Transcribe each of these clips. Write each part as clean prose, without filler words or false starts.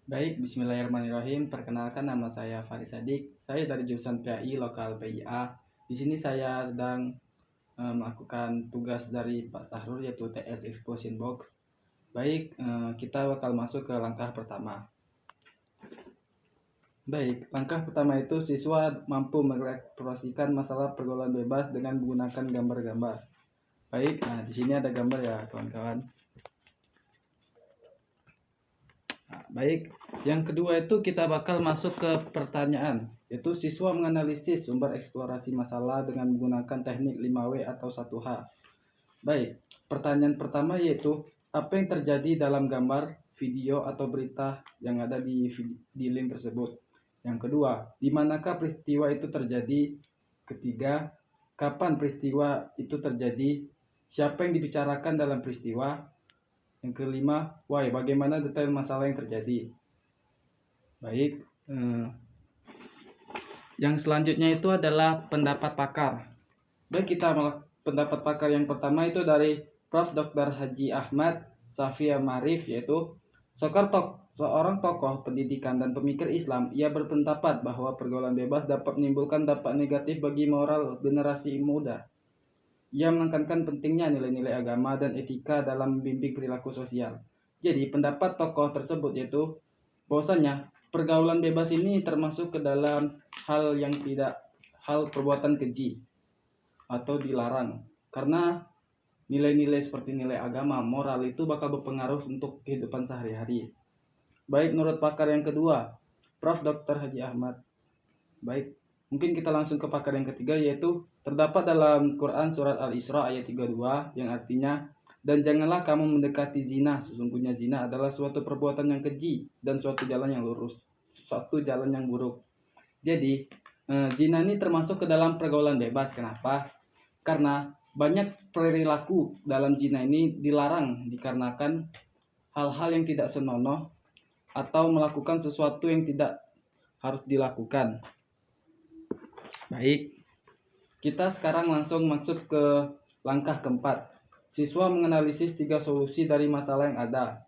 Baik, bismillahirrahmanirrahim. Perkenalkan, nama saya Faris Sadik. Saya dari jurusan PAI Lokal PIA. Di sini saya sedang melakukan tugas dari Pak Sahrul, yaitu TS Explosion Box. Baik, kita bakal masuk ke langkah pertama. Baik, langkah pertama itu siswa mampu mengekspresikan masalah pergaulan bebas dengan menggunakan gambar-gambar. Baik, nah di sini ada gambar ya, kawan-kawan. Baik, yang kedua itu kita bakal masuk ke pertanyaan, yaitu siswa menganalisis sumber eksplorasi masalah dengan menggunakan teknik 5W atau 1H. Baik, pertanyaan pertama yaitu apa yang terjadi dalam gambar, video, atau berita yang ada di link tersebut. Yang kedua, di manakah peristiwa itu terjadi? Ketiga, kapan peristiwa itu terjadi? Siapa yang dibicarakan dalam peristiwa? Yang kelima, why, bagaimana detail masalah yang terjadi. Baik, yang selanjutnya itu adalah pendapat pakar. Baik, pendapat pakar yang pertama itu dari Prof. Dr. Haji Ahmad Safia Marif, yaitu seorang tokoh pendidikan dan pemikir Islam. Ia berpendapat bahwa pergaulan bebas dapat menimbulkan dampak negatif bagi moral generasi muda. Ia menekankan pentingnya nilai-nilai agama dan etika dalam membimbing perilaku sosial. Jadi pendapat tokoh tersebut yaitu bahwasanya pergaulan bebas ini termasuk ke dalam hal perbuatan keji atau dilarang, karena nilai-nilai seperti nilai agama, moral itu bakal berpengaruh untuk kehidupan sehari-hari. Baik, menurut pakar yang kedua, Prof. Dr. Haji Ahmad. Baik, mungkin kita langsung ke pakar yang ketiga, yaitu terdapat dalam Quran surat Al-Isra ayat 32 yang artinya, dan janganlah kamu mendekati zina, sesungguhnya zina adalah suatu perbuatan yang keji dan suatu jalan yang buruk. Jadi zina ini termasuk ke dalam pergaulan bebas. Kenapa? Karena banyak perilaku dalam zina ini dilarang dikarenakan hal-hal yang tidak senonoh atau melakukan sesuatu yang tidak harus dilakukan. Baik, kita sekarang langsung masuk ke langkah keempat. Siswa menganalisis 3 solusi dari masalah yang ada.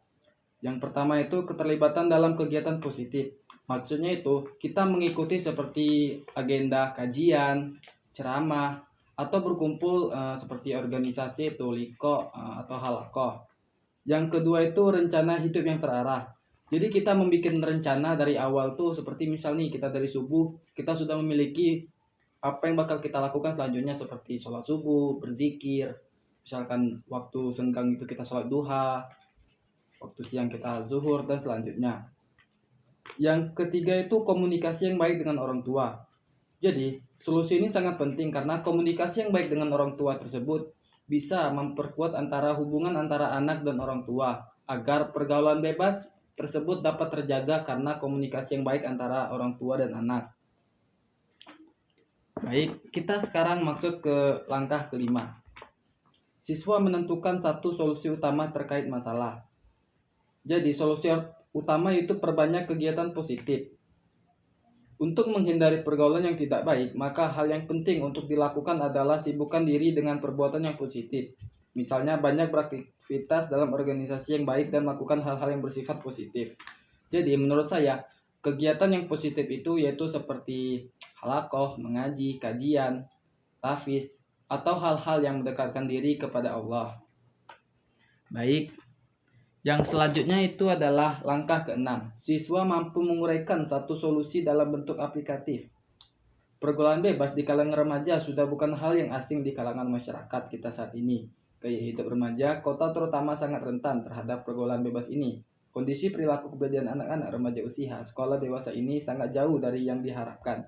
Yang pertama itu keterlibatan dalam kegiatan positif. Maksudnya itu kita mengikuti seperti agenda kajian, ceramah, atau berkumpul seperti organisasi itu liko atau halakoh. Yang kedua itu rencana hidup yang terarah. Jadi kita membuat rencana dari awal tuh, seperti misalnya kita dari subuh kita sudah memiliki apa yang bakal kita lakukan selanjutnya, seperti sholat subuh, berzikir, misalkan waktu senggang itu kita sholat duha, waktu siang kita zuhur, dan selanjutnya. Yang ketiga itu komunikasi yang baik dengan orang tua. Jadi solusi ini sangat penting karena komunikasi yang baik dengan orang tua tersebut bisa memperkuat hubungan antara anak dan orang tua, agar pergaulan bebas tersebut dapat terjaga karena komunikasi yang baik antara orang tua dan anak. Baik, kita sekarang masuk ke langkah kelima. Siswa menentukan satu solusi utama terkait masalah. Jadi solusi utama itu perbanyak kegiatan positif. Untuk menghindari pergaulan yang tidak baik, maka hal yang penting untuk dilakukan adalah sibukkan diri dengan perbuatan yang positif. Misalnya banyak beraktivitas dalam organisasi yang baik dan melakukan hal-hal yang bersifat positif. Jadi menurut saya, kegiatan yang positif itu yaitu seperti halakoh, mengaji, kajian, tahfiz, atau hal-hal yang mendekatkan diri kepada Allah. Baik, yang selanjutnya itu adalah langkah keenam. Siswa mampu menguraikan satu solusi dalam bentuk aplikatif. Pergaulan bebas di kalangan remaja sudah bukan hal yang asing di kalangan masyarakat kita saat ini. Gaya hidup remaja kota terutama sangat rentan terhadap pergaulan bebas ini. Kondisi perilaku kepribadian anak-anak remaja usia sekolah dewasa ini sangat jauh dari yang diharapkan.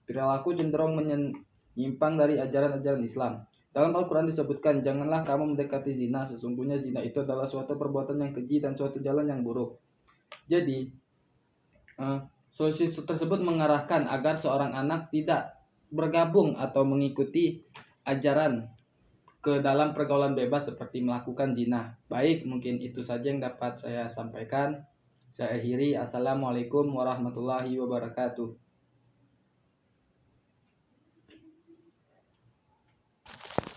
Perilaku cenderung menyimpang dari ajaran-ajaran Islam. Dalam Al-Quran disebutkan, janganlah kamu mendekati zina, sesungguhnya zina itu adalah suatu perbuatan yang keji dan suatu jalan yang buruk. Jadi, solusi tersebut mengarahkan agar seorang anak tidak bergabung atau mengikuti ajaran ke dalam pergaulan bebas seperti melakukan zina. Baik, mungkin itu saja yang dapat saya sampaikan. Saya akhiri. Assalamualaikum warahmatullahi wabarakatuh.